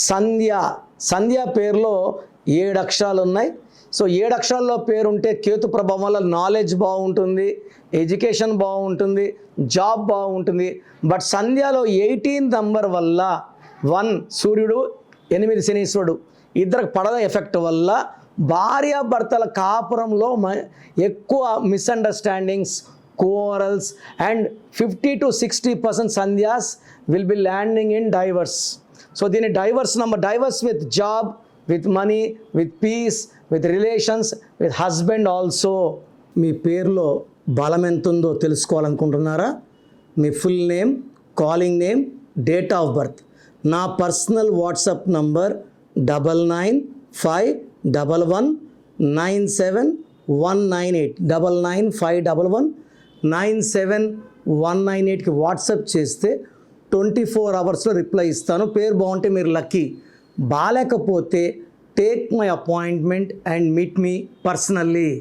సంధ్య. సంధ్య పేరులో 7 అక్షరాలు ఉన్నాయి. సో 7 అక్షరాల్లో పేరు ఉంటే కేతు ప్రభావం వల్ల నాలెడ్జ్ బాగుంటుంది, ఎడ్యుకేషన్ బాగుంటుంది, జాబ్ బాగుంటుంది. బట్ సంధ్యలో 18 నంబర్ వల్ల 1 సూర్యుడు, 8 శనీశ్వరుడు ఇద్దరికి పడద ఎఫెక్ట్ వల్ల భార్యాభర్తల కాపురంలో ఎక్కువ misunderstandings, quarrels and 50 to 60% sandhyas will be landing in divorce. So దీని divorce number, divorce with job, with money, with peace, with relations, with husband also. మీ పేరులో బలం ఎంత ఉందో తెలుసుకోవాలనుకుంటున్నారా? మీ full name, calling name, date of birth. నా personal WhatsApp number 9951197198 9951197198కి వాట్సాప్ చేస్తే 24 అవర్స్లో రిప్లై ఇస్తాను. పేరు బాగుంటే మీరు లక్కీ, బాగాలేకపోతే take my appointment and meet me personally.